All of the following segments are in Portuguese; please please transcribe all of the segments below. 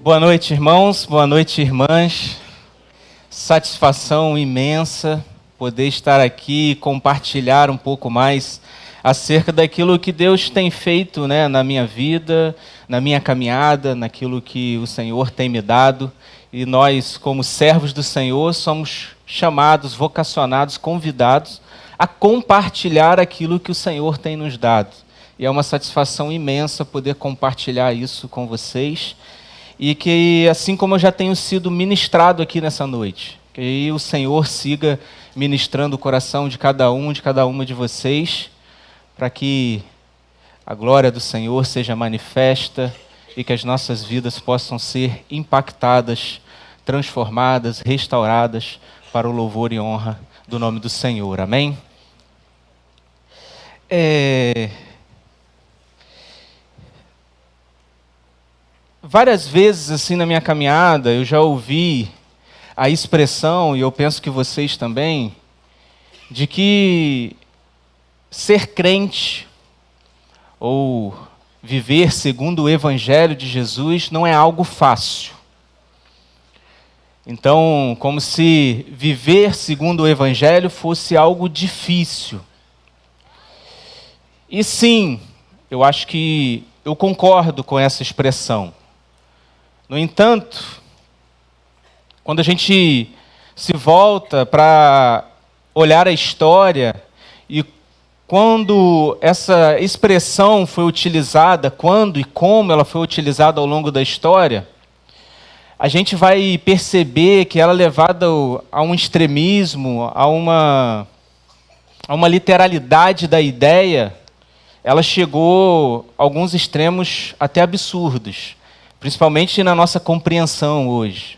Boa noite, irmãos. Boa noite, irmãs. Satisfação imensa poder estar aqui e compartilhar um pouco mais acerca daquilo que Deus tem feito, na minha vida, na minha caminhada, naquilo que o Senhor tem me dado. E nós, como servos do Senhor, somos chamados, vocacionados, convidados a compartilhar aquilo que o Senhor tem nos dado. E é uma satisfação imensa poder compartilhar isso com vocês. E que, assim como eu já tenho sido ministrado aqui nessa noite, que o Senhor siga ministrando o coração de cada uma de vocês, para que a glória do Senhor seja manifesta e que as nossas vidas possam ser impactadas, transformadas, restauradas para o louvor e honra do nome do Senhor. Amém? Várias vezes assim na minha caminhada eu já ouvi a expressão, e eu penso que vocês também, de que ser crente ou viver segundo o Evangelho de Jesus não é algo fácil. Então, como se viver segundo o Evangelho fosse algo difícil. E sim, eu acho que eu concordo com essa expressão. No entanto, quando a gente se volta para olhar a história e quando essa expressão foi utilizada, quando e como ela foi utilizada ao longo da história, a gente vai perceber que ela é levada a um extremismo, a uma literalidade da ideia, ela chegou a alguns extremos até absurdos. Principalmente na nossa compreensão hoje.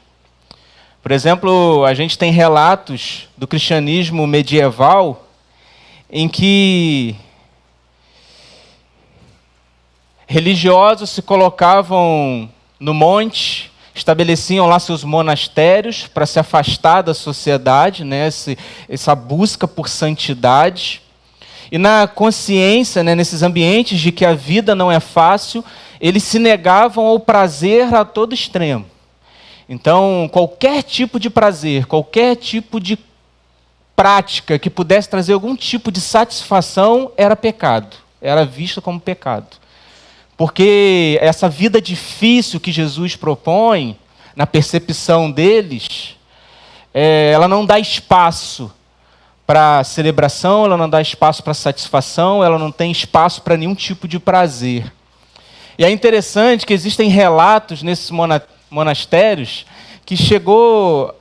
Por exemplo, a gente tem relatos do cristianismo medieval em que religiosos se colocavam no monte, estabeleciam lá seus monastérios para se afastar da sociedade, essa busca por santidade. E na consciência, nesses ambientes de que a vida não é fácil, eles se negavam ao prazer a todo extremo. Então, qualquer tipo de prazer, qualquer tipo de prática que pudesse trazer algum tipo de satisfação era pecado, era visto como pecado. Porque essa vida difícil que Jesus propõe, na percepção deles, ela não dá espaço para celebração, ela não dá espaço para satisfação, ela não tem espaço para nenhum tipo de prazer. E é interessante que existem relatos nesses monastérios que chegou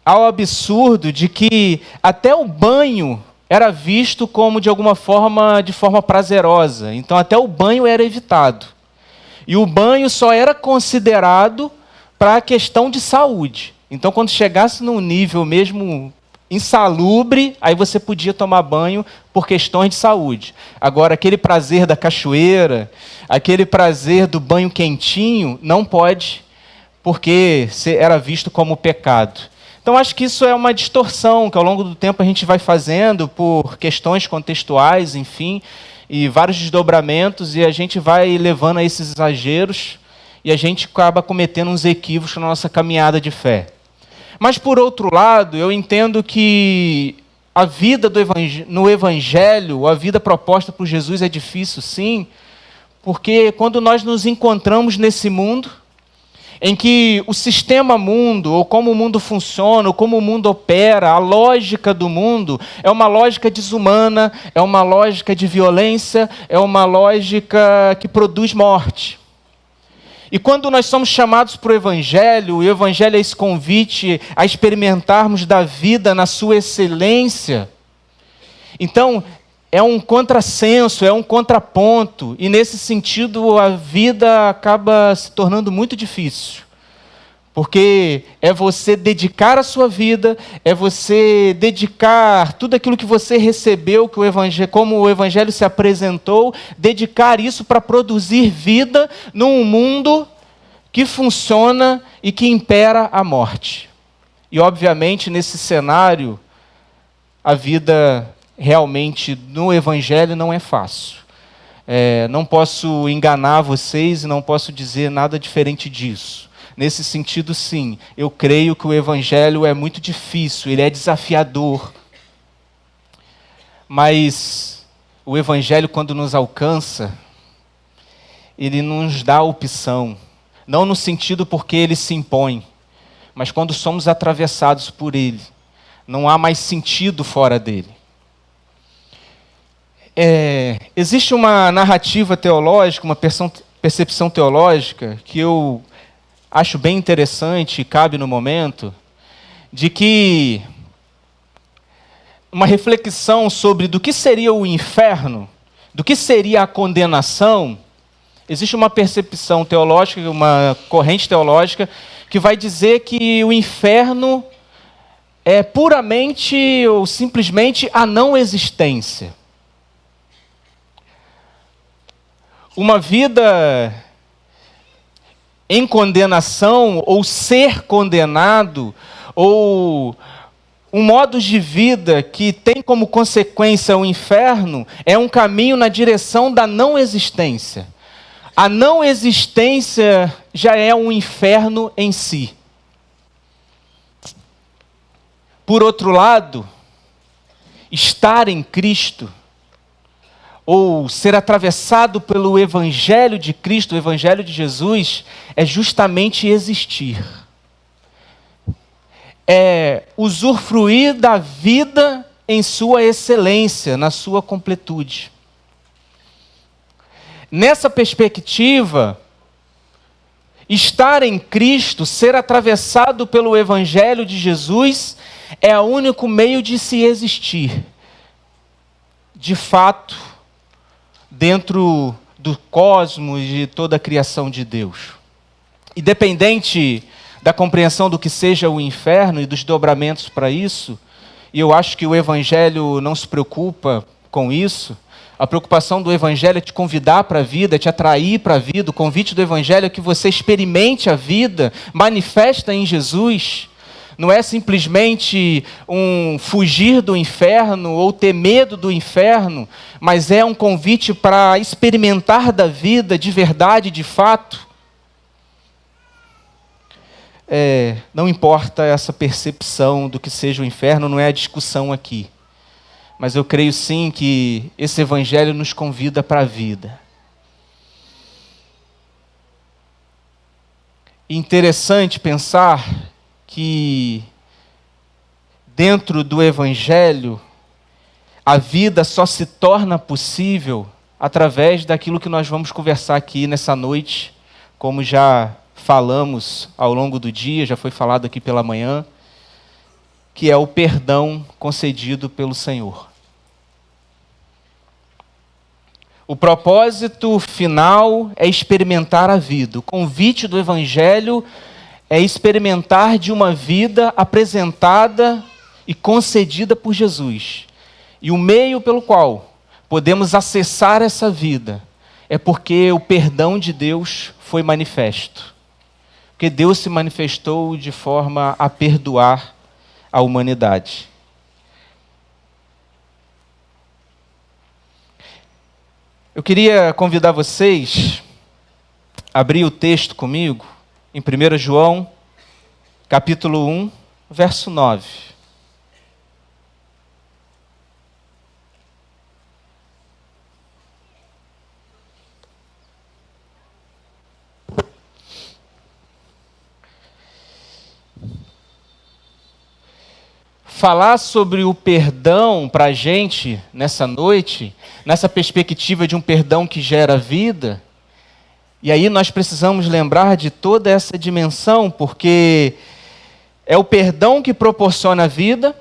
ao absurdo de que até o banho era visto como de forma prazerosa. Então até o banho era evitado. E o banho só era considerado para a questão de saúde. Então, quando chegasse num nível mesmo insalubre, aí você podia tomar banho por questões de saúde. Agora, aquele prazer da cachoeira, aquele prazer do banho quentinho, não pode, porque era visto como pecado. Então, acho que isso é uma distorção que ao longo do tempo a gente vai fazendo por questões contextuais, enfim, e vários desdobramentos, e a gente vai levando a esses exageros, e a gente acaba cometendo uns equívocos na nossa caminhada de fé. Mas, por outro lado, eu entendo que a vida no Evangelho, a vida proposta por Jesus é difícil, sim, porque quando nós nos encontramos nesse mundo, em que o sistema mundo, ou como o mundo funciona, ou como o mundo opera, a lógica do mundo é uma lógica desumana, é uma lógica de violência, é uma lógica que produz morte. E quando nós somos chamados para o Evangelho é esse convite a experimentarmos da vida na sua excelência. Então, é um contrassenso, é um contraponto. E nesse sentido, a vida acaba se tornando muito difícil. Porque é você dedicar a sua vida, é você dedicar tudo aquilo que você recebeu, como o Evangelho se apresentou, dedicar isso para produzir vida num mundo que funciona e que impera a morte. E, obviamente, nesse cenário, a vida realmente no Evangelho não é fácil. Não posso enganar vocês e não posso dizer nada diferente disso. Nesse sentido, sim, eu creio que o Evangelho é muito difícil, ele é desafiador. Mas o Evangelho, quando nos alcança, ele nos dá opção. Não no sentido porque ele se impõe, mas quando somos atravessados por ele. Não há mais sentido fora dele. Existe uma narrativa teológica, uma percepção teológica, que eu acho bem interessante e cabe no momento, de que uma reflexão sobre do que seria o inferno, do que seria a condenação. Existe uma percepção teológica, uma corrente teológica, que vai dizer que o inferno é puramente ou simplesmente a não existência. Uma vida em condenação, ou ser condenado, ou um modo de vida que tem como consequência o inferno, é um caminho na direção da não existência. A não existência já é um inferno em si. Por outro lado, estar em Cristo, ou ser atravessado pelo Evangelho de Cristo, o Evangelho de Jesus, é justamente existir. É usufruir da vida em sua excelência, na sua completude. Nessa perspectiva, estar em Cristo, ser atravessado pelo Evangelho de Jesus, é o único meio de se existir, de fato, dentro do cosmos e de toda a criação de Deus. Independente da compreensão do que seja o inferno e dos dobramentos para isso, e eu acho que o Evangelho não se preocupa com isso. A preocupação do Evangelho é te convidar para a vida, é te atrair para a vida. O convite do Evangelho é que você experimente a vida, manifesta em Jesus. Não é simplesmente um fugir do inferno ou ter medo do inferno, mas é um convite para experimentar da vida de verdade, de fato. Não importa essa percepção do que seja o inferno, não é a discussão aqui. Mas eu creio sim que esse Evangelho nos convida para a vida. Interessante pensar que dentro do Evangelho a vida só se torna possível através daquilo que nós vamos conversar aqui nessa noite, como já falamos ao longo do dia, já foi falado aqui pela manhã, que é o perdão concedido pelo Senhor. O propósito final é experimentar a vida. O convite do Evangelho é experimentar de uma vida apresentada e concedida por Jesus. E o meio pelo qual podemos acessar essa vida é porque o perdão de Deus foi manifesto. Porque Deus se manifestou de forma a perdoar a humanidade. Eu queria convidar vocês a abrir o texto comigo em 1 João, capítulo 1, verso 9. Falar sobre o perdão para a gente nessa noite, nessa perspectiva de um perdão que gera vida, e aí nós precisamos lembrar de toda essa dimensão, porque é o perdão que proporciona a vida,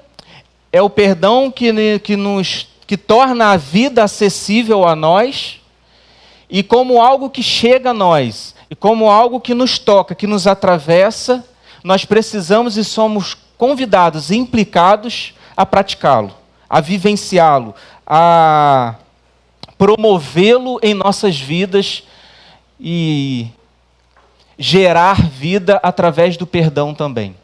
é o perdão que torna a vida acessível a nós, e como algo que chega a nós, e como algo que nos toca, que nos atravessa, nós precisamos e somos convidados e implicados a praticá-lo, a vivenciá-lo, a promovê-lo em nossas vidas e gerar vida através do perdão também.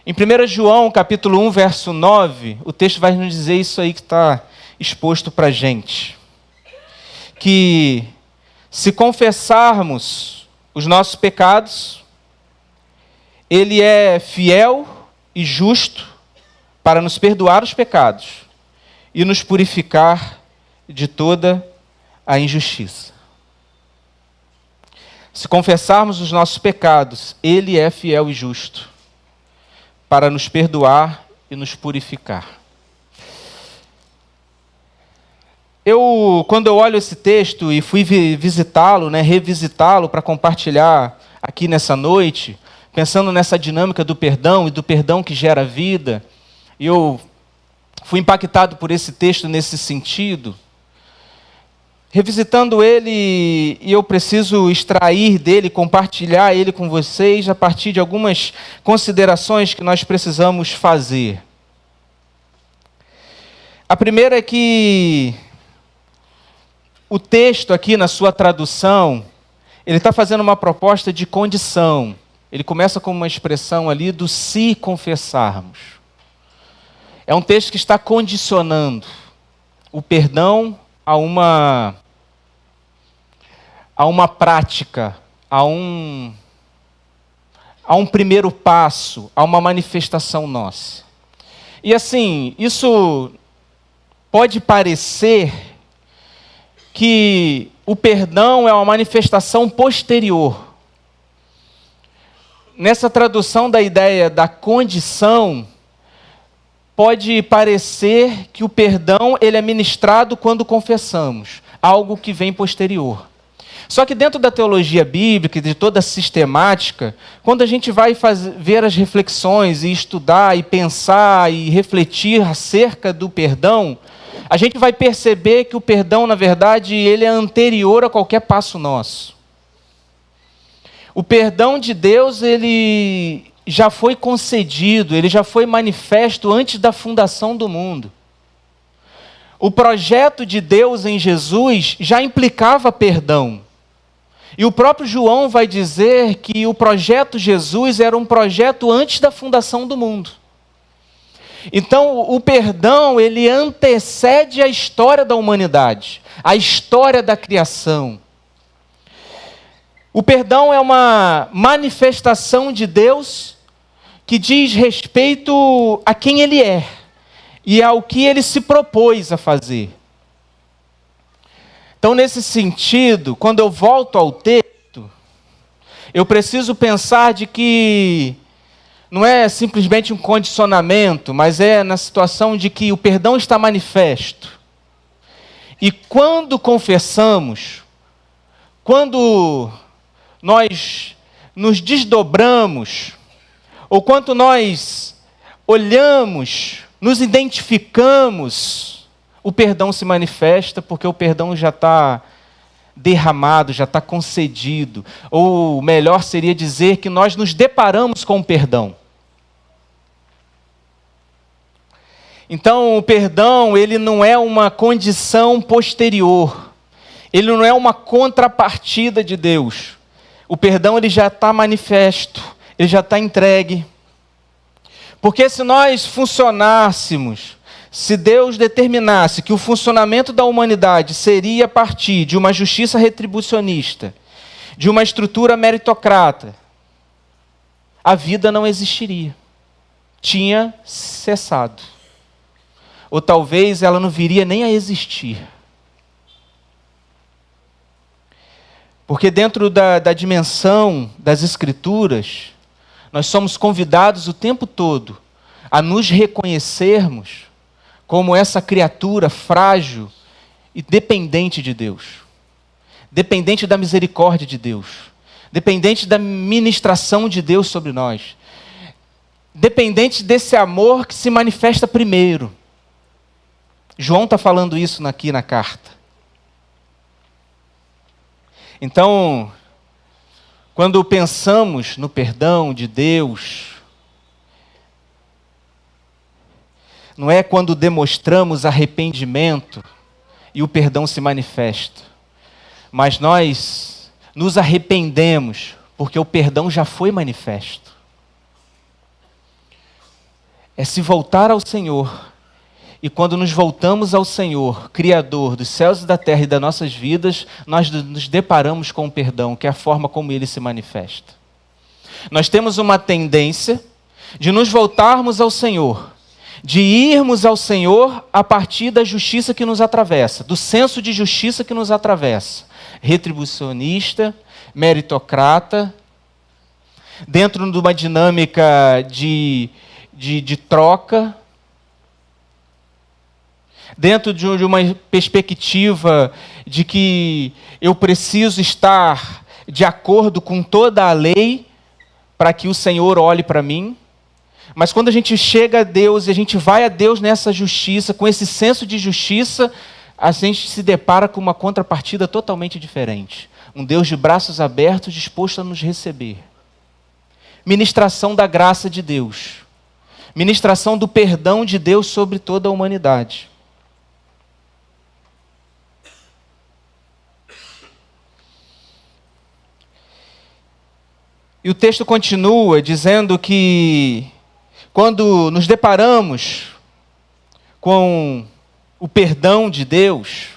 Em 1 João, capítulo 1, verso 9, o texto vai nos dizer isso aí que está exposto para a gente. que se confessarmos os nossos pecados, Ele é fiel e justo para nos perdoar os pecados e nos purificar de toda a injustiça. Se confessarmos os nossos pecados, Ele é fiel e justo para nos perdoar e nos purificar. Quando eu olho esse texto e fui visitá-lo, revisitá-lo para compartilhar aqui nessa noite, pensando nessa dinâmica do perdão e do perdão que gera vida, eu fui impactado por esse texto nesse sentido. Revisitando ele, e eu preciso extrair dele, compartilhar ele com vocês a partir de algumas considerações que nós precisamos fazer. A primeira é que o texto aqui na sua tradução, ele está fazendo uma proposta de condição. Ele começa com uma expressão ali do se confessarmos. É um texto que está condicionando o perdão a uma prática, a um primeiro passo, a uma manifestação nossa. E assim, isso pode parecer que o perdão é uma manifestação posterior. Nessa tradução da ideia da condição, pode parecer que o perdão ele é ministrado quando confessamos, algo que vem posterior. Só que dentro da teologia bíblica e de toda a sistemática, quando a gente vai ver as reflexões e estudar e pensar e refletir acerca do perdão, a gente vai perceber que o perdão, na verdade, ele é anterior a qualquer passo nosso. O perdão de Deus, ele já foi concedido, ele já foi manifesto antes da fundação do mundo. O projeto de Deus em Jesus já implicava perdão. E o próprio João vai dizer que o projeto Jesus era um projeto antes da fundação do mundo. Então, o perdão, ele antecede a história da humanidade, a história da criação. O perdão é uma manifestação de Deus que diz respeito a quem Ele é e ao que Ele se propôs a fazer. Então, nesse sentido, quando eu volto ao texto, eu preciso pensar de que não é simplesmente um condicionamento, mas é na situação de que o perdão está manifesto. E quando confessamos, quando nós nos desdobramos, ou quando nós olhamos, nos identificamos, o perdão se manifesta, porque o perdão já está derramado, já está concedido. Ou melhor seria dizer que nós nos deparamos com o perdão. Então, o perdão, ele não é uma condição posterior. Ele não é uma contrapartida de Deus. O perdão, ele já está manifesto. Ele já está entregue. Porque se nós funcionássemos, se Deus determinasse que o funcionamento da humanidade seria a partir de uma justiça retribucionista, de uma estrutura meritocrata, a vida não existiria. Tinha cessado. Ou talvez ela não viria nem a existir. Porque dentro da dimensão das Escrituras, nós somos convidados o tempo todo a nos reconhecermos como essa criatura frágil e dependente de Deus. Dependente da misericórdia de Deus. Dependente da ministração de Deus sobre nós. Dependente desse amor que se manifesta primeiro. João está falando isso aqui na carta. Então, quando pensamos no perdão de Deus, não é quando demonstramos arrependimento e o perdão se manifesta, mas nós nos arrependemos porque o perdão já foi manifesto. É se voltar ao Senhor E quando nos voltamos ao Senhor, Criador dos céus e da terra e das nossas vidas, nós nos deparamos com o perdão, que é a forma como ele se manifesta. Nós temos uma tendência de nos voltarmos ao Senhor, de irmos ao Senhor a partir da justiça que nos atravessa, do senso de justiça que nos atravessa, retribucionista, meritocrata, dentro de uma dinâmica de troca, dentro de uma perspectiva de que eu preciso estar de acordo com toda a lei para que o Senhor olhe para mim. Mas quando a gente chega a Deus e a gente vai a Deus nessa justiça, com esse senso de justiça, a gente se depara com uma contrapartida totalmente diferente. Um Deus de braços abertos, disposto a nos receber. Ministração da graça de Deus. Ministração do perdão de Deus sobre toda a humanidade. E o texto continua dizendo que quando nos deparamos com o perdão de Deus,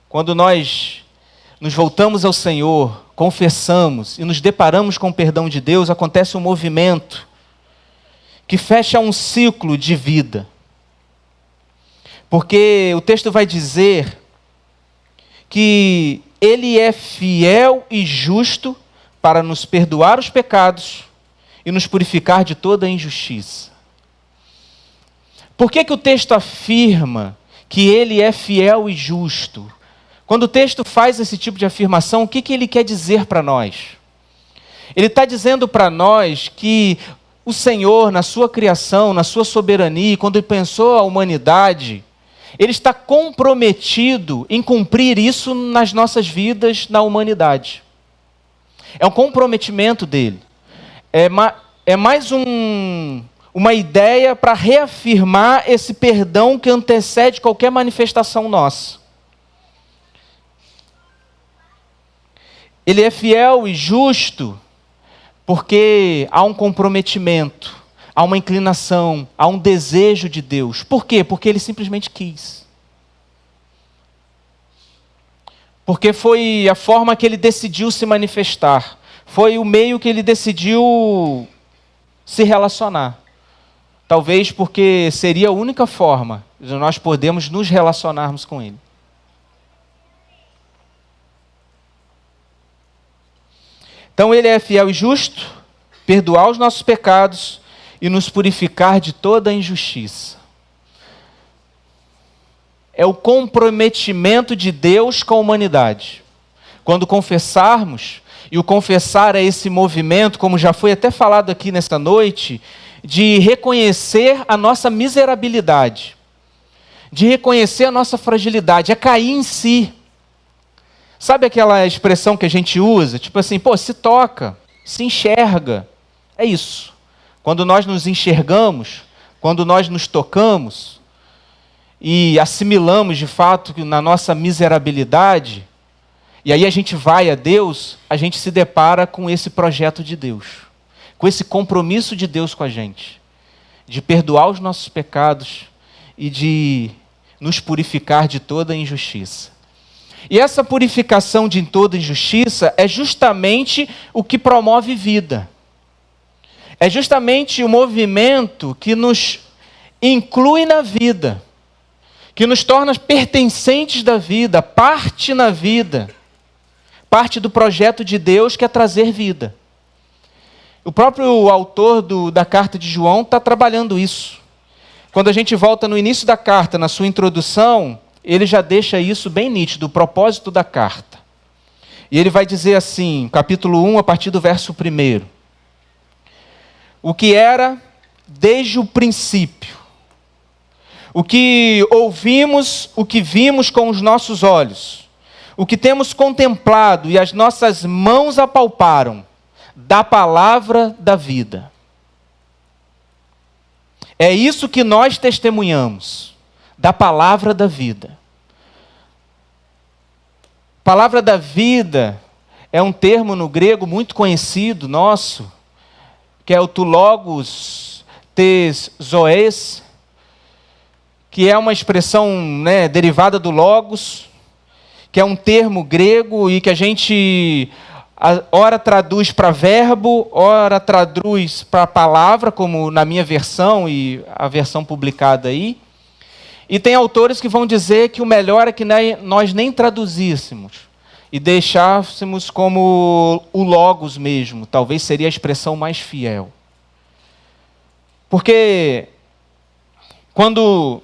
quando nós nos voltamos ao Senhor, confessamos e nos deparamos com o perdão de Deus, acontece um movimento que fecha um ciclo de vida. Porque o texto vai dizer que Ele é fiel e justo para nos perdoar os pecados e nos purificar de toda a injustiça. Por que o texto afirma que Ele é fiel e justo? Quando o texto faz esse tipo de afirmação, o que ele quer dizer para nós? Ele está dizendo para nós que o Senhor, na sua criação, na sua soberania, quando Ele pensou a humanidade, Ele está comprometido em cumprir isso nas nossas vidas, na humanidade. É um comprometimento dele. É mais uma ideia para reafirmar esse perdão que antecede qualquer manifestação nossa. Ele é fiel e justo porque há um comprometimento, há uma inclinação, há um desejo de Deus. Por quê? Porque Ele simplesmente quis. Porque foi a forma que Ele decidiu se manifestar. Foi o meio que Ele decidiu se relacionar. Talvez porque seria a única forma de nós podermos nos relacionarmos com Ele. Então Ele é fiel e justo, perdoar os nossos pecados e nos purificar de toda a injustiça. É o comprometimento de Deus com a humanidade. Quando confessarmos, e o confessar é esse movimento, como já foi até falado aqui nesta noite, de reconhecer a nossa miserabilidade, de reconhecer a nossa fragilidade, é cair em si. Sabe aquela expressão que a gente usa? Tipo assim, se toca, se enxerga. É isso. Quando nós nos enxergamos, quando nós nos tocamos e assimilamos de fato na nossa miserabilidade, e aí a gente vai a Deus, a gente se depara com esse projeto de Deus, com esse compromisso de Deus com a gente, de perdoar os nossos pecados e de nos purificar de toda a injustiça. E essa purificação de toda injustiça é justamente o que promove vida. É justamente o movimento que nos inclui na vida, que nos torna pertencentes da vida, parte na vida, parte do projeto de Deus que é trazer vida. O próprio autor da carta de João está trabalhando isso. Quando a gente volta no início da carta, na sua introdução, ele já deixa isso bem nítido, o propósito da carta. E ele vai dizer assim, capítulo 1, a partir do verso 1. O que era desde o princípio, o que ouvimos, o que vimos com os nossos olhos, o que temos contemplado e as nossas mãos apalparam, da palavra da vida. É isso que nós testemunhamos, da palavra da vida. Palavra da vida é um termo no grego muito conhecido nosso, que é o tu logos tes zoes, que é uma expressão, né, derivada do logos, que é um termo grego e que a gente ora traduz para verbo, ora traduz para palavra, como na minha versão e a versão publicada aí. E tem autores que vão dizer que o melhor é que nós nem traduzíssemos e deixássemos como o logos mesmo. Talvez seria a expressão mais fiel. Porque quando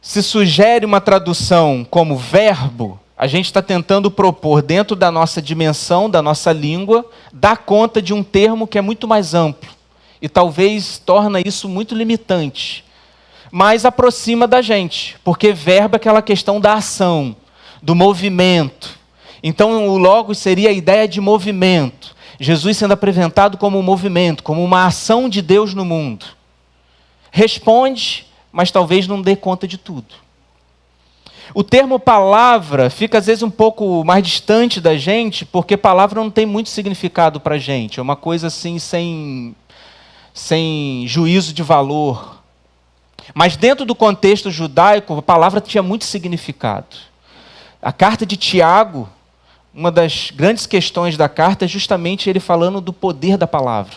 se sugere uma tradução como verbo, a gente está tentando propor dentro da nossa dimensão, da nossa língua, dar conta de um termo que é muito mais amplo. E talvez torna isso muito limitante. Mas aproxima da gente, porque verbo é aquela questão da ação, do movimento. Então o logos seria a ideia de movimento. Jesus sendo apresentado como um movimento, como uma ação de Deus no mundo. Responde, mas talvez não dê conta de tudo. O termo palavra fica às vezes um pouco mais distante da gente, porque palavra não tem muito significado para a gente. É uma coisa assim sem juízo de valor. Mas dentro do contexto judaico, a palavra tinha muito significado. A carta de Tiago, uma das grandes questões da carta é justamente ele falando do poder da palavra.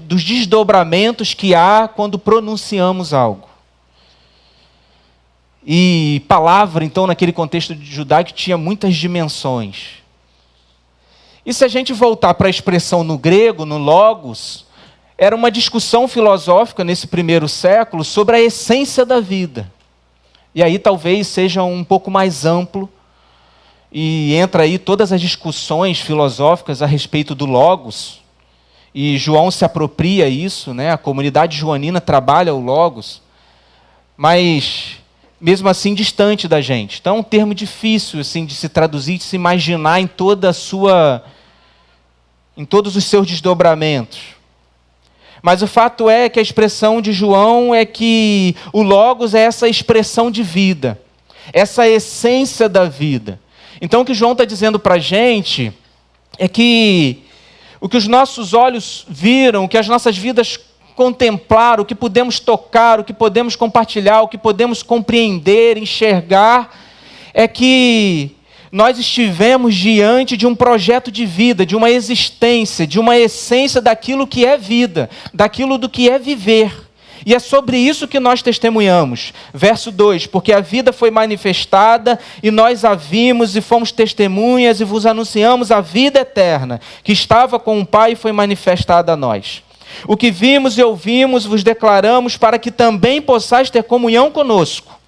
Dos desdobramentos que há quando pronunciamos algo. E palavra, então, naquele contexto judaico, tinha muitas dimensões. E se a gente voltar para a expressão no grego, no logos, era uma discussão filosófica nesse primeiro século sobre a essência da vida. E aí talvez seja um pouco mais amplo, e entra aí todas as discussões filosóficas a respeito do logos, e João se apropria isso, né? A comunidade joanina trabalha o logos, mas mesmo assim distante da gente. Então é um termo difícil assim, de se traduzir, de se imaginar em todos os seus desdobramentos. Mas o fato é que a expressão de João é que o logos é essa expressão de vida, essa essência da vida. Então o que João está dizendo para a gente é que o que os nossos olhos viram, o que as nossas vidas contemplaram, o que podemos tocar, o que podemos compartilhar, o que podemos compreender, enxergar, é que nós estivemos diante de um projeto de vida, de uma existência, de uma essência daquilo que é vida, daquilo do que é viver. E é sobre isso que nós testemunhamos. Verso 2, porque a vida foi manifestada e nós a vimos e fomos testemunhas e vos anunciamos a vida eterna, que estava com o Pai e foi manifestada a nós. O que vimos e ouvimos vos declaramos para que também possais ter comunhão conosco.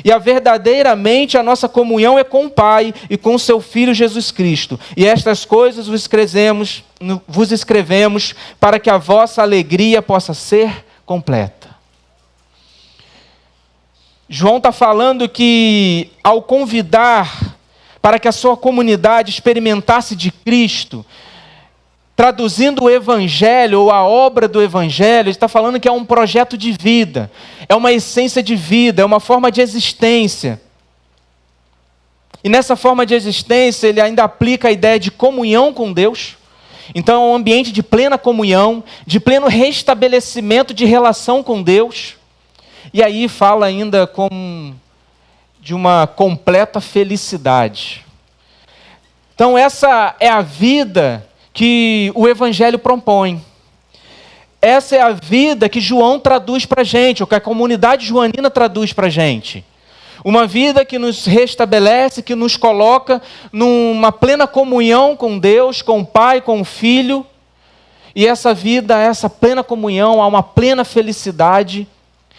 E verdadeiramente a nossa comunhão é com o Pai e com o seu Filho Jesus Cristo. E estas coisas vos escrevemos para que a vossa alegria possa ser completa. João está falando que ao convidar para que a sua comunidade experimentasse de Cristo, traduzindo o Evangelho ou a obra do Evangelho, ele está falando que é um projeto de vida, é uma essência de vida, é uma forma de existência. E nessa forma de existência ele ainda aplica a ideia de comunhão com Deus. Então é um ambiente de plena comunhão, de pleno restabelecimento de relação com Deus. E aí fala ainda de uma completa felicidade. Então essa é a vida que o Evangelho propõe. Essa é a vida que João traduz para a gente, ou que a comunidade joanina traduz para a gente. Uma vida que nos restabelece, que nos coloca numa plena comunhão com Deus, com o Pai, com o Filho. E essa vida, essa plena comunhão, há uma plena felicidade.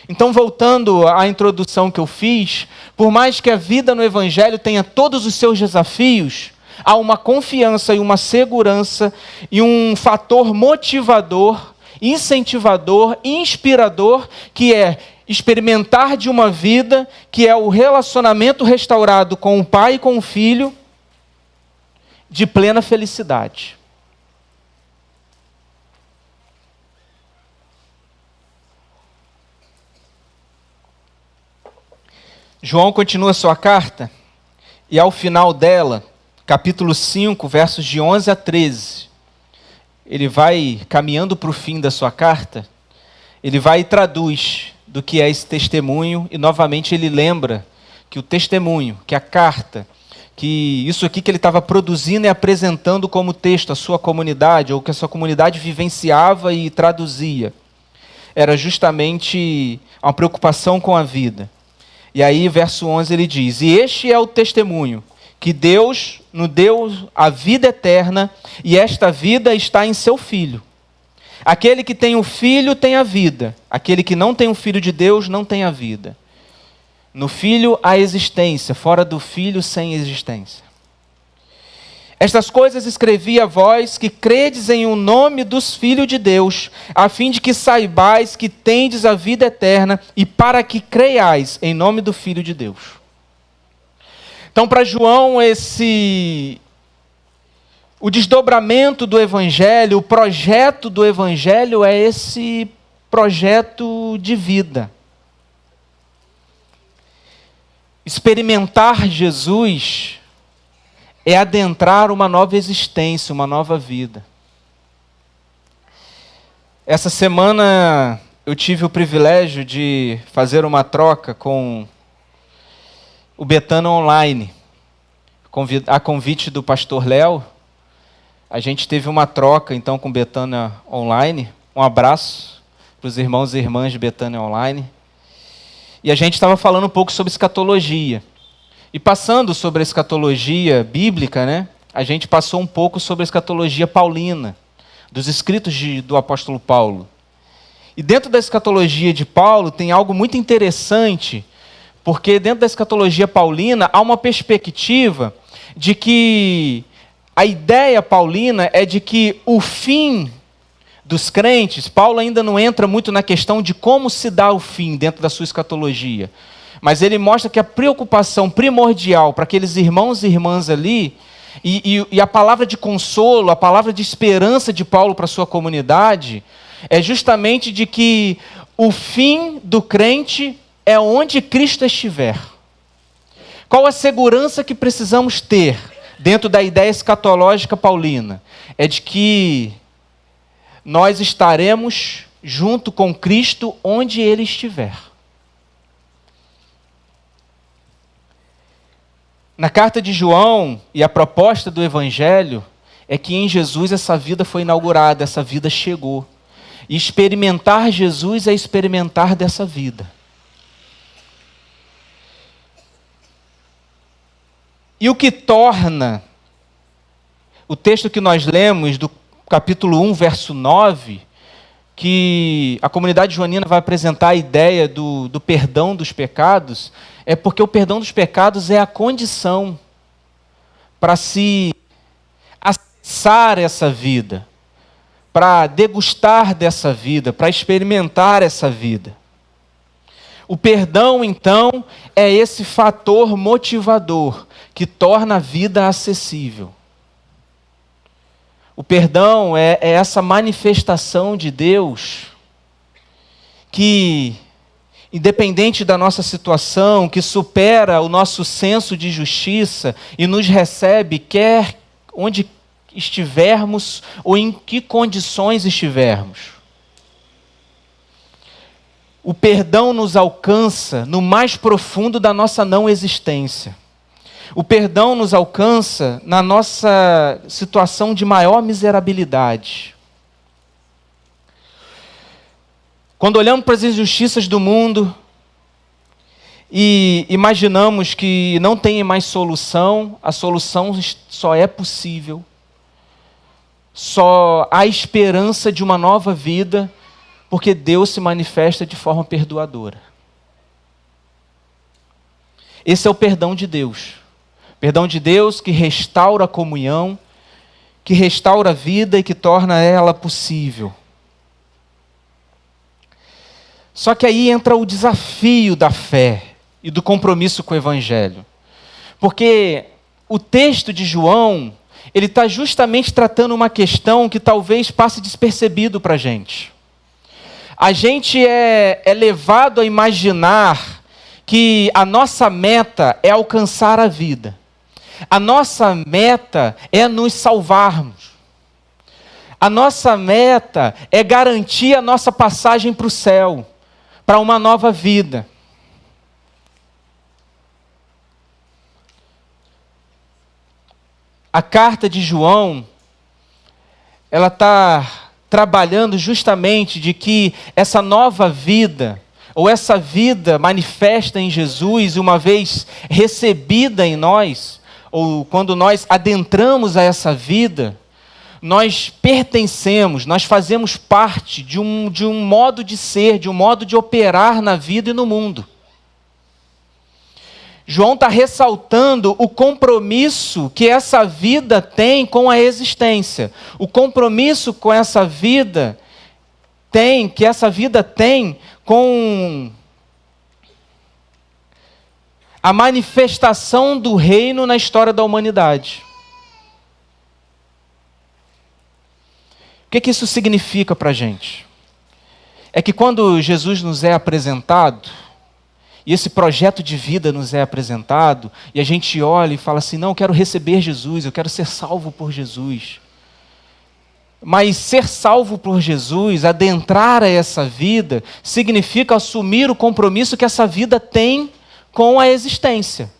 Então, voltando à introdução que eu fiz, por mais que a vida no Evangelho tenha todos os seus desafios, há uma confiança e uma segurança e um fator motivador, incentivador, inspirador, que é experimentar de uma vida que é o relacionamento restaurado com o Pai e com o Filho de plena felicidade. João continua sua carta e ao final dela, capítulo 5, versos de 11 a 13, ele vai caminhando para o fim da sua carta, ele vai e traduz do que é esse testemunho, e novamente ele lembra que o testemunho, que a carta, que isso aqui que ele estava produzindo e apresentando como texto à sua comunidade, ou que a sua comunidade vivenciava e traduzia, era justamente uma preocupação com a vida. E aí, verso 11, ele diz: e este é o testemunho, que Deus nos deu a vida eterna, e esta vida está em seu Filho. Aquele que tem o Filho tem a vida. Aquele que não tem o Filho de Deus não tem a vida. No Filho há existência, fora do Filho sem existência. Estas coisas escrevi a vós que credes em o nome dos Filhos de Deus, a fim de que saibais que tendes a vida eterna e para que creiais em nome do Filho de Deus. Então, para João, o desdobramento do Evangelho, o projeto do Evangelho é esse projeto de vida. Experimentar Jesus é adentrar uma nova existência, uma nova vida. Essa semana eu tive o privilégio de fazer uma troca com o Betânia Online. A convite do pastor Léo, a gente teve uma troca então com Betânia Online. Um abraço para os irmãos e irmãs de Betânia Online. E a gente estava falando um pouco sobre escatologia. E passando sobre a escatologia bíblica, né, a gente passou um pouco sobre a escatologia paulina, dos escritos do apóstolo Paulo. E dentro da escatologia de Paulo tem algo muito interessante, porque dentro da escatologia paulina há uma perspectiva de que a ideia paulina é de que o fim dos crentes, Paulo ainda não entra muito na questão de como se dá o fim dentro da sua escatologia, mas ele mostra que a preocupação primordial para aqueles irmãos e irmãs ali, e a palavra de consolo, a palavra de esperança de Paulo para a sua comunidade, é justamente de que o fim do crente é onde Cristo estiver. Qual a segurança que precisamos ter dentro da ideia escatológica paulina? É de que nós estaremos junto com Cristo onde Ele estiver. Na carta de João, e a proposta do Evangelho, é que em Jesus essa vida foi inaugurada, essa vida chegou. E experimentar Jesus é experimentar dessa vida. E o que torna o texto que nós lemos, do capítulo 1, verso 9, que a comunidade joanina vai apresentar a ideia do perdão dos pecados, é porque o perdão dos pecados é a condição para se acessar essa vida, para degustar dessa vida, para experimentar essa vida. O perdão, então, é esse fator motivador que torna a vida acessível. O perdão é essa manifestação de Deus que, independente da nossa situação, que supera o nosso senso de justiça e nos recebe, quer onde estivermos ou em que condições estivermos. O perdão nos alcança no mais profundo da nossa não existência. O perdão nos alcança na nossa situação de maior miserabilidade. Quando olhamos para as injustiças do mundo e imaginamos que não tem mais solução, a solução só é possível. Só há esperança de uma nova vida, porque Deus se manifesta de forma perdoadora. Esse é o perdão de Deus. Perdão de Deus que restaura a comunhão, que restaura a vida e que torna ela possível. Só que aí entra o desafio da fé e do compromisso com o Evangelho. Porque o texto de João, ele está justamente tratando uma questão que talvez passe despercebido para a gente. A gente é levado a imaginar que a nossa meta é alcançar a vida. A nossa meta é nos salvarmos. A nossa meta é garantir a nossa passagem para o céu. para uma nova vida. A carta de João, ela está trabalhando justamente de que essa nova vida, ou essa vida manifesta em Jesus, uma vez recebida em nós, ou quando nós adentramos a essa vida, nós pertencemos, nós fazemos parte de um modo de ser, de um modo de operar na vida e no mundo. João está ressaltando o compromisso que essa vida tem com a existência. O compromisso com essa vida que essa vida tem com a manifestação do reino na história da humanidade. O que isso significa para a gente? É que quando Jesus nos é apresentado, e esse projeto de vida nos é apresentado, e a gente olha e fala assim, não, eu quero receber Jesus, eu quero ser salvo por Jesus. Mas ser salvo por Jesus, adentrar a essa vida, significa assumir o compromisso que essa vida tem com a existência.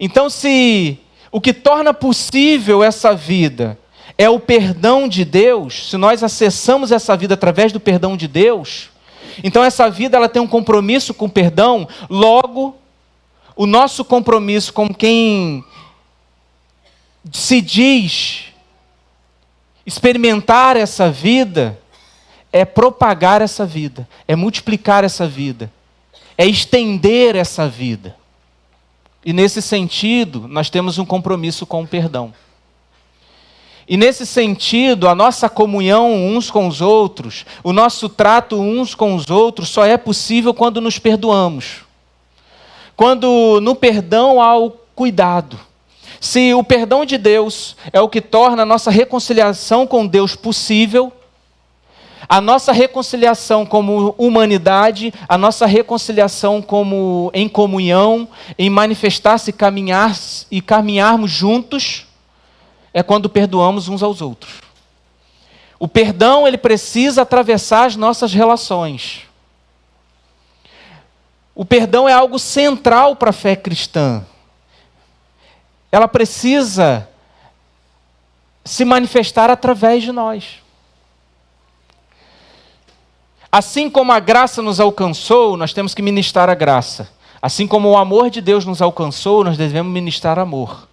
Então, se o que torna possível essa vida é o perdão de Deus, se nós acessamos essa vida através do perdão de Deus, então essa vida ela tem um compromisso com o perdão, logo, o nosso compromisso com quem se diz experimentar essa vida é propagar essa vida, é multiplicar essa vida, é estender essa vida. E nesse sentido, nós temos um compromisso com o perdão. E nesse sentido, a nossa comunhão uns com os outros, o nosso trato uns com os outros só é possível quando nos perdoamos. Quando no perdão há o cuidado. Se o perdão de Deus é o que torna a nossa reconciliação com Deus possível, a nossa reconciliação como humanidade, a nossa reconciliação como em comunhão, em manifestar-se e caminharmos juntos, é quando perdoamos uns aos outros. O perdão, ele precisa atravessar as nossas relações. O perdão é algo central para a fé cristã. Ela precisa se manifestar através de nós. Assim como a graça nos alcançou, nós temos que ministrar a graça. Assim como o amor de Deus nos alcançou, nós devemos ministrar amor.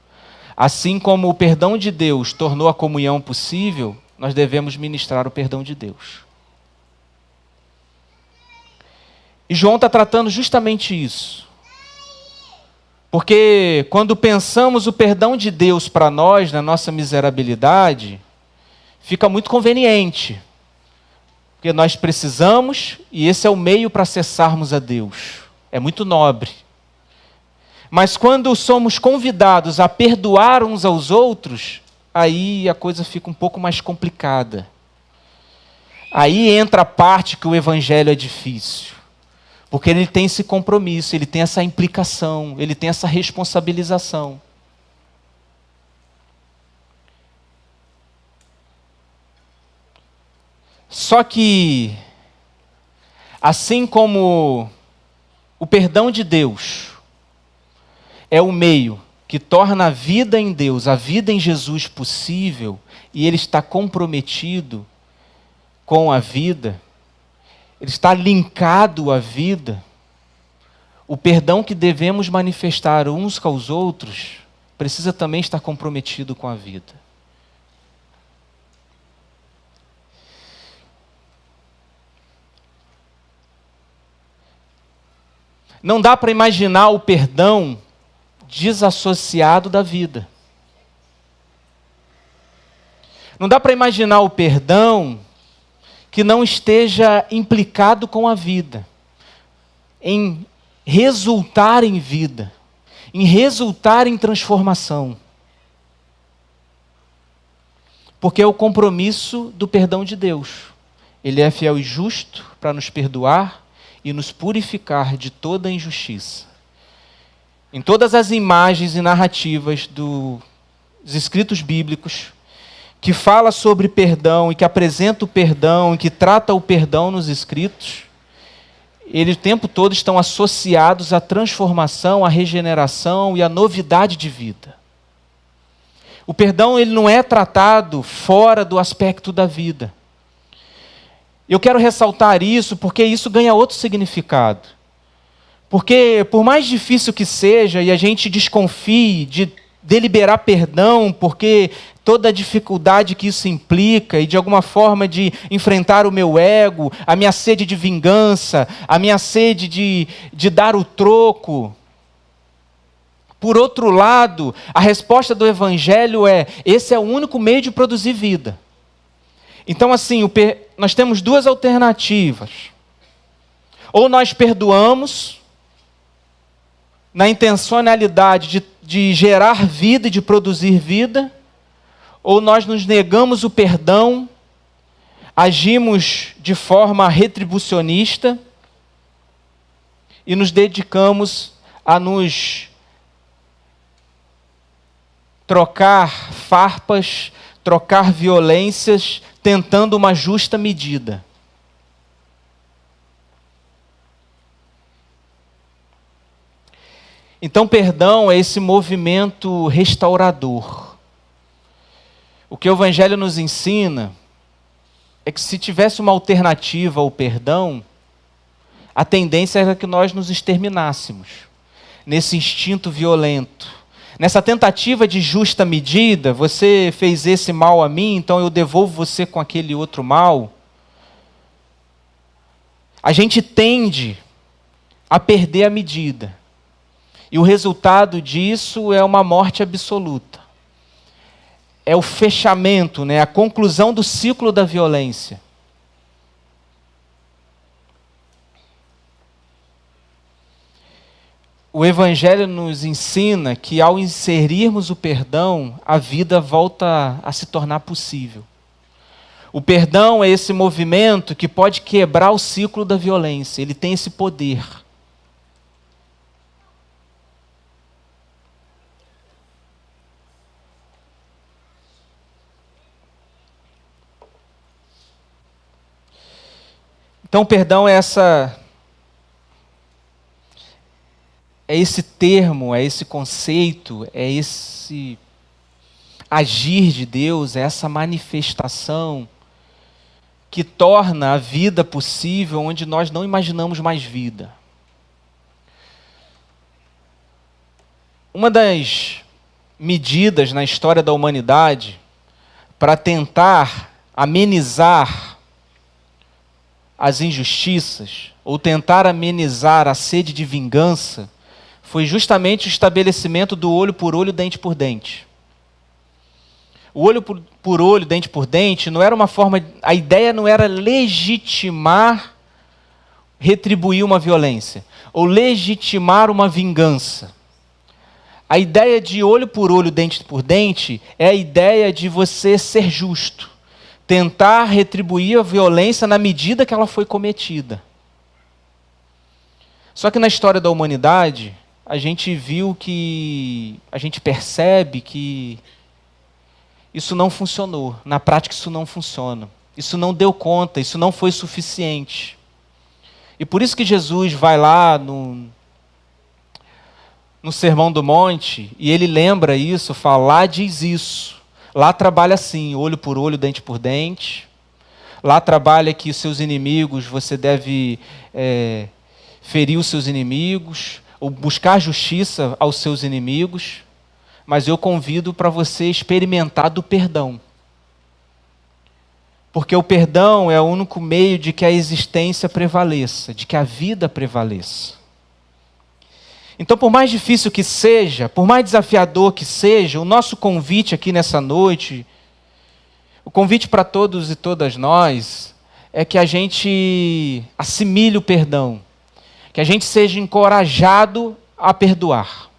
Assim como o perdão de Deus tornou a comunhão possível, nós devemos ministrar o perdão de Deus. E João está tratando justamente isso. Porque quando pensamos o perdão de Deus para nós, na nossa miserabilidade, fica muito conveniente. Porque nós precisamos, e esse é o meio para acessarmos a Deus. É muito nobre. Mas quando somos convidados a perdoar uns aos outros, aí a coisa fica um pouco mais complicada. Aí entra a parte que o evangelho é difícil. Porque ele tem esse compromisso, ele tem essa implicação, ele tem essa responsabilização. Só que, assim como o perdão de Deus é o meio que torna a vida em Deus, a vida em Jesus possível, e ele está comprometido com a vida, ele está linkado à vida, o perdão que devemos manifestar uns com os outros precisa também estar comprometido com a vida. Não dá para imaginar o perdão desassociado da vida. Não dá para imaginar o perdão que não esteja implicado com a vida, em resultar em vida, em resultar em transformação. Porque é o compromisso do perdão de Deus. Ele é fiel e justo para nos perdoar e nos purificar de toda injustiça. Em todas as imagens e narrativas dos escritos bíblicos, que fala sobre perdão e que apresenta o perdão e que trata o perdão nos escritos, eles o tempo todo estão associados à transformação, à regeneração e à novidade de vida. O perdão ele não é tratado fora do aspecto da vida. Eu quero ressaltar isso porque isso ganha outro significado. Porque por mais difícil que seja e a gente desconfie de deliberar perdão, porque toda a dificuldade que isso implica e de alguma forma de enfrentar o meu ego, a minha sede de vingança, a minha sede de dar o troco. Por outro lado, a resposta do Evangelho é: esse é o único meio de produzir vida. Então assim, nós temos duas alternativas. Ou nós perdoamos na intencionalidade de gerar vida e de produzir vida, ou nós nos negamos o perdão, agimos de forma retribucionista e nos dedicamos a nos trocar farpas, trocar violências, tentando uma justa medida. Então, perdão é esse movimento restaurador. O que o Evangelho nos ensina é que se tivesse uma alternativa ao perdão, a tendência era que nós nos exterminássemos nesse instinto violento. Nessa tentativa de justa medida, você fez esse mal a mim, então eu devolvo você com aquele outro mal. A gente tende a perder a medida. E o resultado disso é uma morte absoluta. É o fechamento, a conclusão do ciclo da violência. O Evangelho nos ensina que ao inserirmos o perdão, a vida volta a se tornar possível. O perdão é esse movimento que pode quebrar o ciclo da violência. Ele tem esse poder. Então, perdão é esse termo, é esse conceito, é esse agir de Deus, é essa manifestação que torna a vida possível onde nós não imaginamos mais vida. Uma das medidas na história da humanidade para tentar amenizar as injustiças, ou tentar amenizar a sede de vingança, foi justamente o estabelecimento do olho por olho, dente por dente. O olho por olho, dente por dente, não era uma forma, a ideia não era legitimar, retribuir uma violência, ou legitimar uma vingança. A ideia de olho por olho, dente por dente, é a ideia de você ser justo. Tentar retribuir a violência na medida que ela foi cometida. Só que na história da humanidade, a gente percebe que isso não funcionou. Na prática isso não funciona. Isso não deu conta, isso não foi suficiente. E por isso que Jesus vai lá no Sermão do Monte, e ele lembra isso, fala, lá diz isso. Lá trabalha assim, olho por olho, dente por dente. Lá trabalha que os seus inimigos, você deve ferir os seus inimigos, ou buscar justiça aos seus inimigos. Mas eu convido para você experimentar do perdão. Porque o perdão é o único meio de que a existência prevaleça, de que a vida prevaleça. Então, por mais difícil que seja, por mais desafiador que seja, o nosso convite aqui nessa noite, o convite para todos e todas nós, é que a gente assimile o perdão, que a gente seja encorajado a perdoar.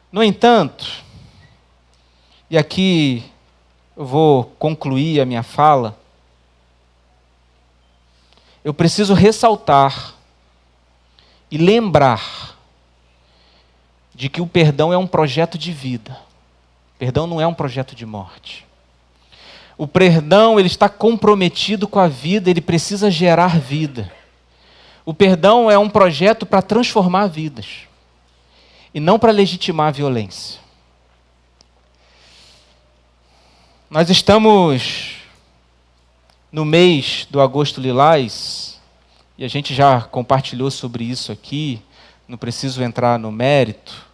No entanto, e aqui eu vou concluir a minha fala, eu preciso ressaltar e lembrar de que o perdão é um projeto de vida. Perdão não é um projeto de morte. O perdão, ele está comprometido com a vida, ele precisa gerar vida. O perdão é um projeto para transformar vidas e não para legitimar a violência. Nós estamos no mês do Agosto Lilás, e a gente já compartilhou sobre isso aqui, não preciso entrar no mérito,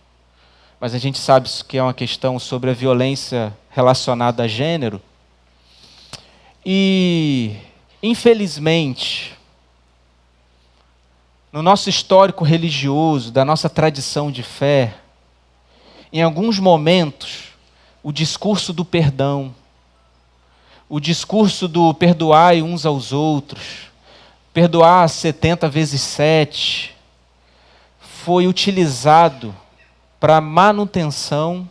mas a gente sabe que é uma questão sobre a violência relacionada a gênero. E, infelizmente, no nosso histórico religioso, da nossa tradição de fé, em alguns momentos, o discurso do perdão, o discurso do perdoai uns aos outros, perdoar 70 vezes 7, foi utilizado para a manutenção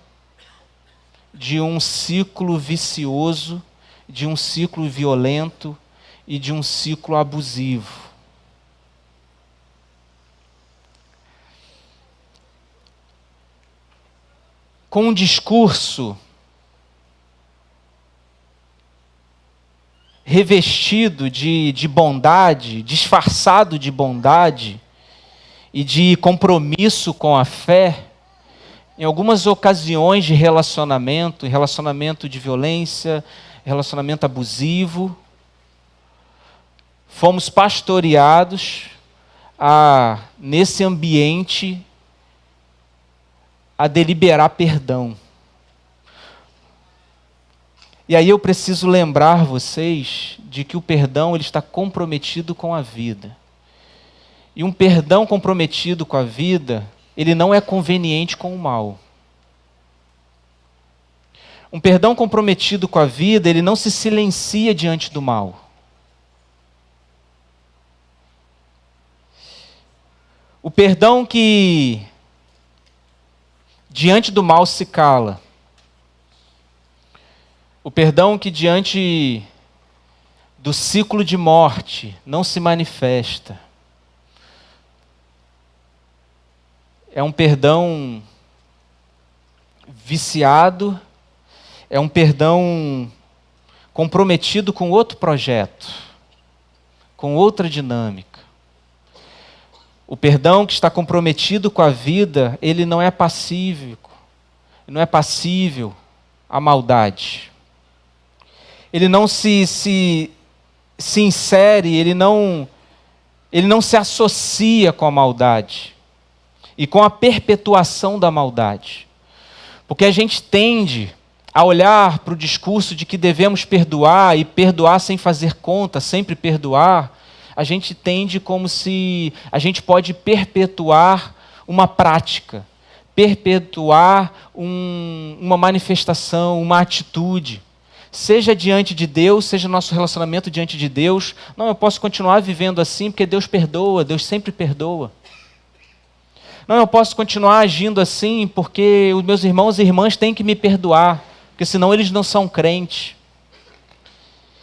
de um ciclo vicioso, de um ciclo violento e de um ciclo abusivo. Com um discurso revestido de bondade, disfarçado de bondade e de compromisso com a fé, em algumas ocasiões de relacionamento de violência, relacionamento abusivo, fomos pastoreados nesse ambiente a deliberar perdão. E aí eu preciso lembrar vocês de que o perdão ele está comprometido com a vida. E um perdão comprometido com a vida, ele não é conveniente com o mal. Um perdão comprometido com a vida, ele não se silencia diante do mal. O perdão que diante do mal se cala. O perdão que diante do ciclo de morte não se manifesta. É um perdão viciado, é um perdão comprometido com outro projeto, com outra dinâmica. O perdão que está comprometido com a vida, ele não é passível à maldade. Ele não se insere, ele não se associa com a maldade e com a perpetuação da maldade. Porque a gente tende a olhar para o discurso de que devemos perdoar e perdoar sem fazer conta, sempre perdoar, a gente tende como se a gente pode perpetuar uma prática, perpetuar uma manifestação, uma atitude, seja diante de Deus, seja nosso relacionamento diante de Deus. Não, eu posso continuar vivendo assim porque Deus perdoa, Deus sempre perdoa. Não, eu posso continuar agindo assim porque os meus irmãos e irmãs têm que me perdoar, porque senão eles não são crentes.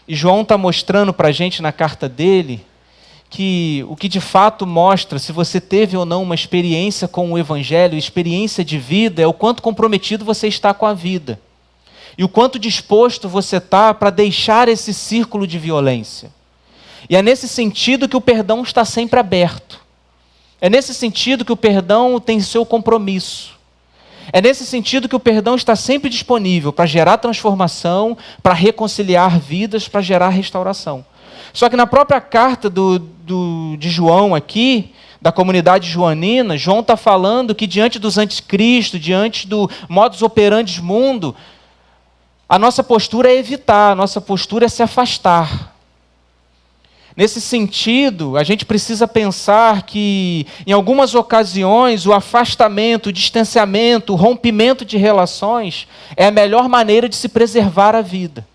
E João está mostrando para a gente na carta dele que o que de fato mostra se você teve ou não uma experiência com o Evangelho, experiência de vida, é o quanto comprometido você está com a vida. E o quanto disposto você está para deixar esse círculo de violência. E é nesse sentido que o perdão está sempre aberto. É nesse sentido que o perdão tem seu compromisso. É nesse sentido que o perdão está sempre disponível para gerar transformação, para reconciliar vidas, para gerar restauração. Só que na própria carta de João aqui, da comunidade joanina, João está falando que diante dos anticristos, diante do modus operandi mundo, a nossa postura é evitar, a nossa postura é se afastar. Nesse sentido, a gente precisa pensar que, em algumas ocasiões, o afastamento, o distanciamento, o rompimento de relações é a melhor maneira de se preservar a vida.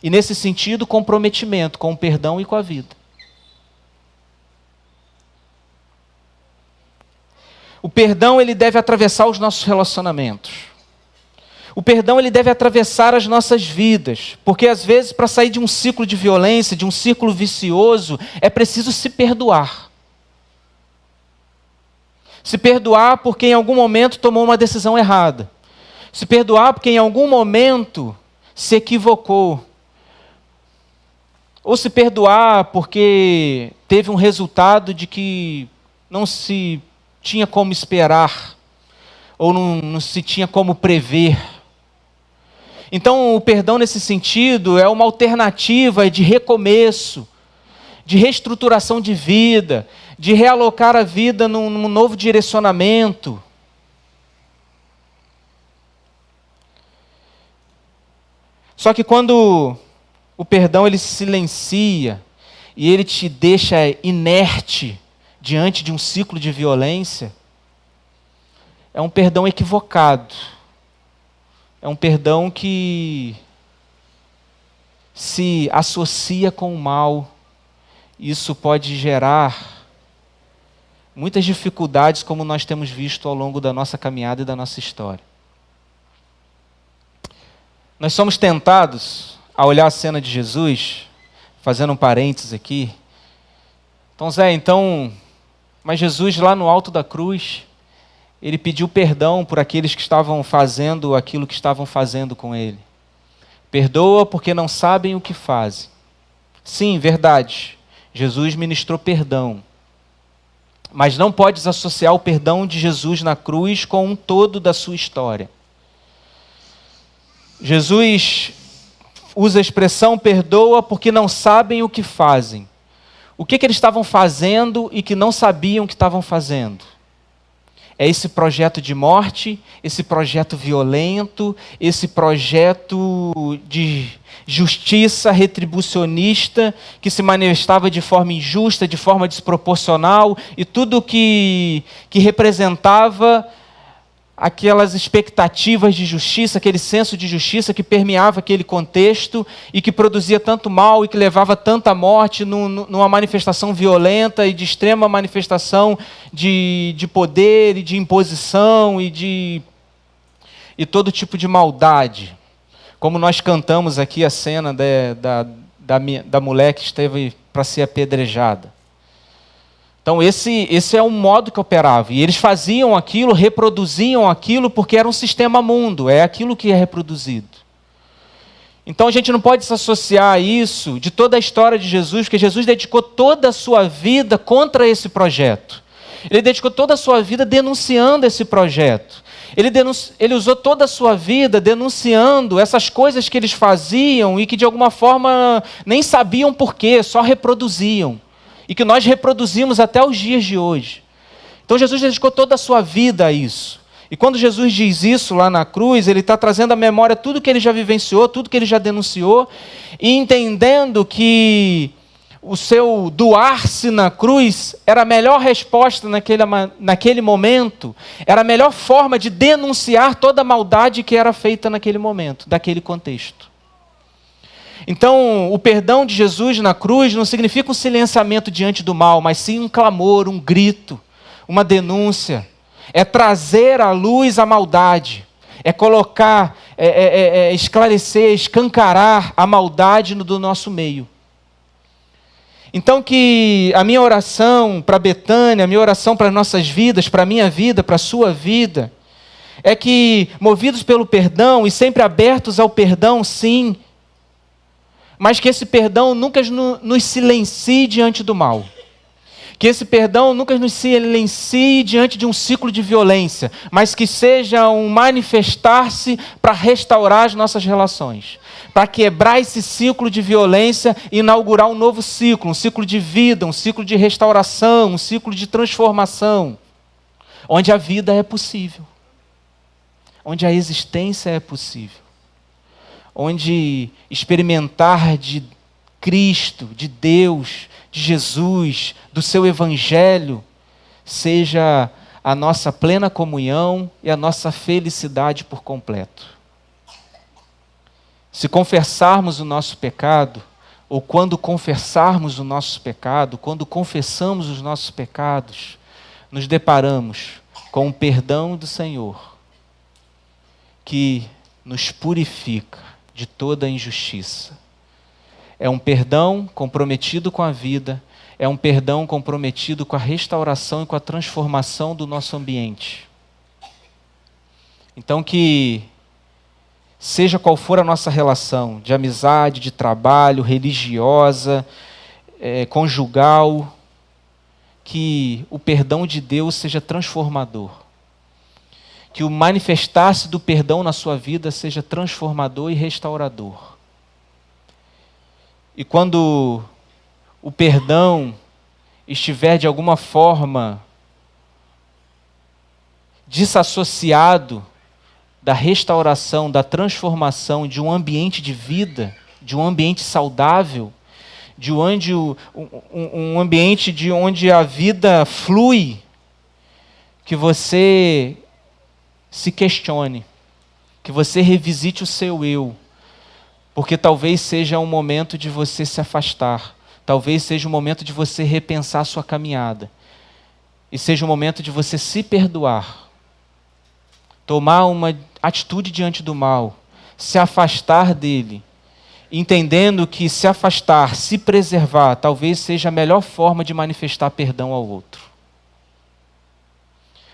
E, nesse sentido, comprometimento com o perdão e com a vida. O perdão ele deve atravessar os nossos relacionamentos. O perdão ele deve atravessar as nossas vidas, porque às vezes para sair de um ciclo de violência, de um ciclo vicioso, é preciso se perdoar. Se perdoar porque em algum momento tomou uma decisão errada. Se perdoar porque em algum momento se equivocou. Ou se perdoar porque teve um resultado de que não se tinha como esperar, ou não se tinha como prever. Então, o perdão nesse sentido é uma alternativa de recomeço, de reestruturação de vida, de realocar a vida num novo direcionamento. Só que quando o perdão ele se silencia e ele te deixa inerte diante de um ciclo de violência, é um perdão equivocado. É um perdão que se associa com o mal. Isso pode gerar muitas dificuldades, como nós temos visto ao longo da nossa caminhada e da nossa história. Nós somos tentados a olhar a cena de Jesus, fazendo um parênteses aqui. Então, Zé, mas Jesus lá no alto da cruz, ele pediu perdão por aqueles que estavam fazendo aquilo que estavam fazendo com ele. Perdoa porque não sabem o que fazem. Sim, verdade. Jesus ministrou perdão. Mas não podes associar o perdão de Jesus na cruz com um todo da sua história. Jesus usa a expressão perdoa porque não sabem o que fazem. O que eles estavam fazendo e que não sabiam que estavam fazendo? É esse projeto de morte, esse projeto violento, esse projeto de justiça retribucionista que se manifestava de forma injusta, de forma desproporcional, e tudo que representava aquelas expectativas de justiça, aquele senso de justiça que permeava aquele contexto e que produzia tanto mal e que levava tanta morte numa manifestação violenta e de extrema manifestação de poder e de imposição e todo tipo de maldade. Como nós cantamos aqui a cena da mulher que esteve para ser apedrejada. Então esse é o modo que operava. E eles faziam aquilo, reproduziam aquilo, porque era um sistema mundo, é aquilo que é reproduzido. Então a gente não pode se associar a isso de toda a história de Jesus, porque Jesus dedicou toda a sua vida contra esse projeto. Ele dedicou toda a sua vida denunciando esse projeto. Ele usou toda a sua vida denunciando essas coisas que eles faziam e que de alguma forma nem sabiam por quê, só reproduziam. E que nós reproduzimos até os dias de hoje. Então Jesus dedicou toda a sua vida a isso. E quando Jesus diz isso lá na cruz, ele está trazendo à memória tudo que ele já vivenciou, tudo que ele já denunciou, e entendendo que o seu doar-se na cruz era a melhor resposta naquele momento, era a melhor forma de denunciar toda a maldade que era feita naquele momento, daquele contexto. Então, o perdão de Jesus na cruz não significa um silenciamento diante do mal, mas sim um clamor, um grito, uma denúncia. É trazer à luz a maldade. É colocar, esclarecer, escancarar a maldade do nosso meio. Então que a minha oração para Betânia, a minha oração para as nossas vidas, para a minha vida, para a sua vida, é que, movidos pelo perdão e sempre abertos ao perdão, sim, mas que esse perdão nunca nos silencie diante do mal. Que esse perdão nunca nos silencie diante de um ciclo de violência, mas que seja um manifestar-se para restaurar as nossas relações, para quebrar esse ciclo de violência e inaugurar um novo ciclo, um ciclo de vida, um ciclo de restauração, um ciclo de transformação, onde a vida é possível, onde a existência é possível, onde experimentar de Cristo, de Deus, de Jesus, do seu Evangelho, seja a nossa plena comunhão e a nossa felicidade por completo. Se confessarmos o nosso pecado, ou quando confessarmos o nosso pecado, quando confessamos os nossos pecados, nos deparamos com o perdão do Senhor, que nos purifica de toda a injustiça. É um perdão comprometido com a vida, é um perdão comprometido com a restauração e com a transformação do nosso ambiente. Então que seja qual for a nossa relação, de amizade, de trabalho, religiosa, conjugal, que o perdão de Deus seja transformador. Que o manifestar-se do perdão na sua vida seja transformador e restaurador. E quando o perdão estiver de alguma forma desassociado da restauração, da transformação de um ambiente de vida, de um ambiente saudável, de onde um ambiente de onde a vida flui, que você se questione, que você revisite o seu eu, porque talvez seja um momento de você se afastar, talvez seja um momento de você repensar a sua caminhada, e seja um momento de você se perdoar, tomar uma atitude diante do mal, se afastar dele, entendendo que se afastar, se preservar, talvez seja a melhor forma de manifestar perdão ao outro,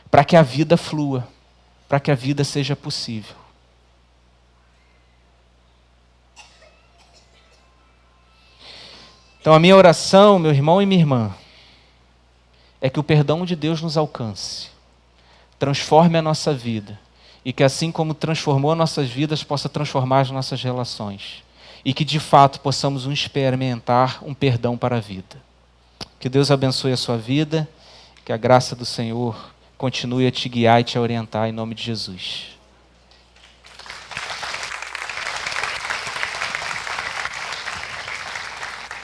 para que a vida flua, para que a vida seja possível. Então a minha oração, meu irmão e minha irmã, é que o perdão de Deus nos alcance, transforme a nossa vida, e que assim como transformou nossas vidas, possa transformar as nossas relações, e que de fato possamos experimentar um perdão para a vida. Que Deus abençoe a sua vida, que a graça do Senhor continue a te guiar e te orientar em nome de Jesus.